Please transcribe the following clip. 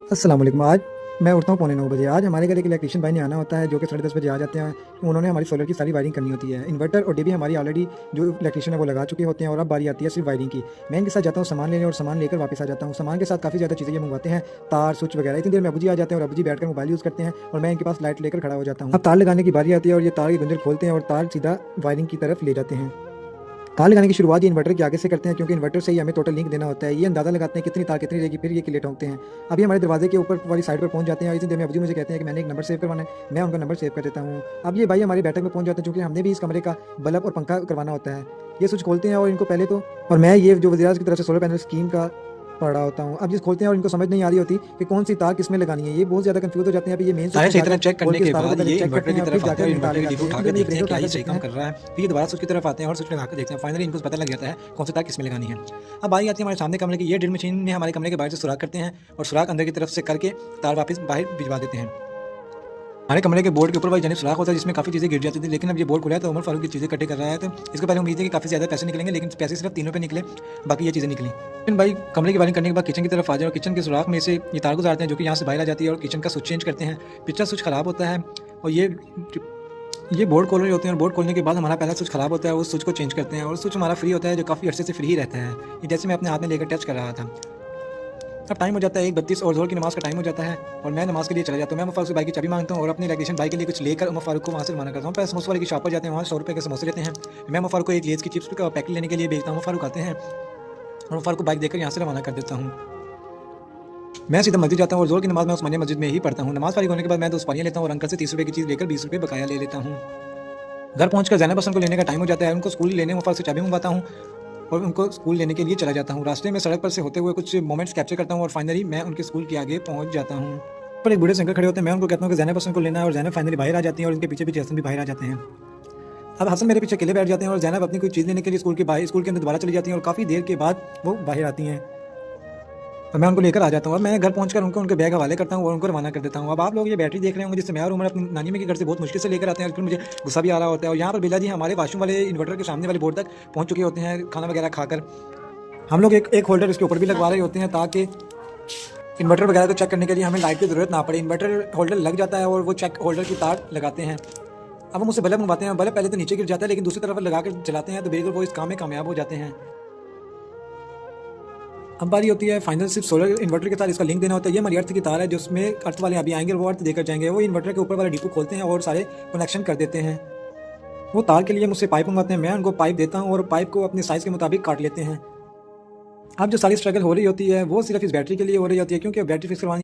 अस्सलाम वालेकुम। आज मैं उठता हूँ पौने 9 बजे। आज हमारे घर एक इलेक्ट्रीशियन भाई ने आना होता है जो कि 10:30 बजे आ जाते हैं। उन्होंने हमारी सोलर की सारी वायरिंग करनी होती है। इन्वर्टर और डिबी हमारी ऑलरेडी जो इलेक्ट्रीशियन है वो लगा चुके होते हैं और अब बारी आती है सिर्फ वायरिंग की। मैं इनके साथ जाता हूँ सामान लेने और सामान लेकर वापस आ जाता हूँ। सामान के साथ काफ़ी ज़्यादा चीज़ें ये मंगवाते हैं, तार स्विच वगैरह। इतनी देर में अबूजी आ जाते हैं और अबूजी बैठकर मोबाइल यूज़ करते हैं और मैं इनके पास लाइट लेकर खड़ा हो जाता हूँ। अब तार लगाने की बारी आती है और ये तार की गुंजर खोलते हैं और तार सीधा वायरिंग की तरफ ले जाते हैं। तार लगाने की शुरुआत ये इन्वर्टर के आगे से करते हैं क्योंकि इन्वर्टर से ही हमें टोटल लिंक देना होता है। ये अंदाज़ा लगाते हैं कितनी तार कितनी रहेगी, फिर ये क्लियर ठोकते हैं। अभी हमारे दरवाजे के ऊपर वाली साइड पर पहुंच जाते हैं और इतनी देर में अबू जी मुझे कहते हैं कि मैंने एक नंबर सेव करवाना है। मैं उनका नंबर सेव कर देता हूँ। अब ये भाई हमारी बैठक में पहुंच जाते हैं क्योंकि हमने भी इस कमरे का बल्ब और पंखा करवाना होता है। ये स्विच खोलते हैं और इनको पहले तो और मैं ये जो वज़ीर आज़म की तरफ से सोलर पैनल स्कीम का पढ़ रहा होता हूँ। अब जिस खोलते हैं और इनको समझ नहीं आ रही होती कि कौन सी तार किसमें लगानी है। ये बहुत ज़्यादा कंफ्यूज हो जाते हैं। अभी ये मेन सारे स्विच सही तरह चेक खोल करने के के तारों को बाद पहले ये चेक करते इन्वर्टर की हैं और फिर तरफ आते जाकर हैं और अपनी तार इन्वर्टर की लगाते डिप हैं। उठा इतनी कर देर में देखते हैं प्रिंटर क्या उठा ये कर सही देखते काम हैं। कर रहा है। फिर ये दोबारा स्विच की तरफ आते हैं और स्विच लगा कर देखते हैं। फाइनली इनको पता लग जाता है कौन सी तार किसमें लगानी है। अब बारी आती है हमारे सामने कमरे की। ये ड्रिल मशीन में हमारे कमरे के बाहर से सुराख करते हैं और सुराख अंदर की तरफ से करके तार वापस बाहर भिजवा देते हैं। हमारे कमरे के बोर्ड के ऊपर भाई जानिब सुराख होता है जिसमें काफ़ी चीज़ें गिर जाती थी, लेकिन अब ये बोर्ड खुला है तो उमर फारूक की चीज़ें इकट्ठे कर रहा है। तो इसके पहले उम्मीद है कि काफ़ी ज़्यादा पैसे निकलेंगे, लेकिन पैसे सिर्फ तीनों पे निकले, बाकी ये चीज़ें निकली। लेकिन भाई कमरे की वायरिंग करने के बाद किचन की तरफ आ जाए और किचन के सुराख में से ये तार गुजारते हैं जो कि यहाँ से बाहर आ जाती है और किचन का स्विच चेंज करते हैं। पिछला स्विच ख़राब होता है और ये बोर्ड खोल रहे होते हैं और बोर्ड खोलने के बाद हमारा पहला स्विच ख़राब होता है, उस स्विच को चेंज करते हैं और स्विच हमारा फ्री होता है जो काफ़ी अर्से से फ्री ही रहता है। ये जैसे मैं अपने हाथ में लेकर टच कर रहा था। अब टाइम हो जाता है 1:32 और ज़ोहर की नमाज़ का टाइम हो जाता है और मैं नमाज़ के लिए चला जाता हूँ। मैं उमर फारूक से भाई की चाबी मांगता हूँ और अपने इलेक्ट्रीशियन भाई के लिए कुछ लेकर उमर फारूक को वहाँ से रवाना करता हूँ। पहले समोसे वाले की शॉप पर जाते हैं, वहाँ 100 रुपये के समोसे लेते हैं। मैं उमर फारूक को एक लेज़ की चिप्स का पैकेट लेने के लिए भेजता हूँ। उमर फारूक आते हैं और उमर फारूक को बाइक देकर यहाँ से रवाना कर देता हूँ। मैं सीधा मस्जिद जाता हूँ और ज़ोहर की नमाज़ मैं उस्मानिया मस्जिद में ही पढ़ता हूँ। नमाज़ फारिग होने के बाद मैं 2 सुपारियाँ लेता हूँ और अंकल से 30 रुपये की चीज़ लेकर 20 रुपये बकाया ले लेता हूँ। घर पहुँचकर ज़ैनब हसन को लेने का टाइम हो जाता है। उनको स्कूल लेने उमर फारूक से चाबी मंगवाता हूँ और उनको स्कूल लेने के लिए चला जाता हूँ। रास्ते में सड़क पर से होते हुए कुछ मोमेंट्स कैप्चर करता हूँ और फाइनली मैं उनके स्कूल के आगे पहुँच जाता हूँ। पर एक बूढ़े से अंकल खड़े होते हैं। मैं उनको कहता हूँ कि ज़ैनब हसन को लेना है और ज़ैनब फाइनली बाहर आ जाती है और उनके पीछे पीछे हसन भी बाहर आ जाते हैं। अब हसन मेरे पीछे अकेले बैठ जाते हैं और ज़ैनब अपनी कोई चीज़ लेने के लिए स्कूल के अंदर दोबारा चली जाती हैं और काफ़ी देर के बाद वो बाहर आती हैं और मैं उनको लेकर आ जाता हूँ। अब मैं घर पहुंचकर उनके बैग हवाले करता हूँ और उनको रवाना कर देता हूँ। अब आप लोग ये बैटरी देख रहे होंगे जिससे मैं और उमर अपनी नानी में के घर से बहुत मुश्किल से लेकर आते हैं और फिर मुझे गुस्सा भी आ रहा होता है। और यहाँ पर बिल्ला जी हमारे वाशरूम वाले इन्वर्टर के सामने वाले बोर्ड तक पहुँच चुके होते हैं खाना वगैरह खाकर। हम लोग एक होल्डर इसके ऊपर भी लगवा रहे होते हैं ताकि इन्वर्टर वगैरह को चेक करने के लिए हमें लाइट की ज़रूरत ना पड़े। इन्वर्टर होल्डर लग जाता है और वो चेक होल्डर की तार लगाते हैं। अब हम उससे बल्ब मंगवाते हैं। बल्ब पहले तो नीचे गिर जाता है लेकिन दूसरी तरफ लगा कर चलाते हैं तो बिल्कुल वो इस काम में कामयाब हो जाते हैं। अब बारी होती है फाइनल सिर्फ सोलर इन्वर्टर के साथ इसका लिंक देना होता है। ये हमारी अर्थ की तार है जिसमें अर्थ वाले अभी आएंगे और वो अर्थ देकर जाएंगे। वो इन्वर्टर के ऊपर वाला डिपो खोलते हैं और सारे कनेक्शन कर देते हैं। वो तार के लिए मुझसे पाइप मंगवाते हैं। मैं उनको पाइप देता हूँ और पाइप को अपने साइज़ के मुताबिक काट लेते हैं। अब जो सारी स्ट्रगल हो रही होती है वो सिर्फ इस बैटरी के लिए हो रही होती है क्योंकि बैटरी फिक्स करवानी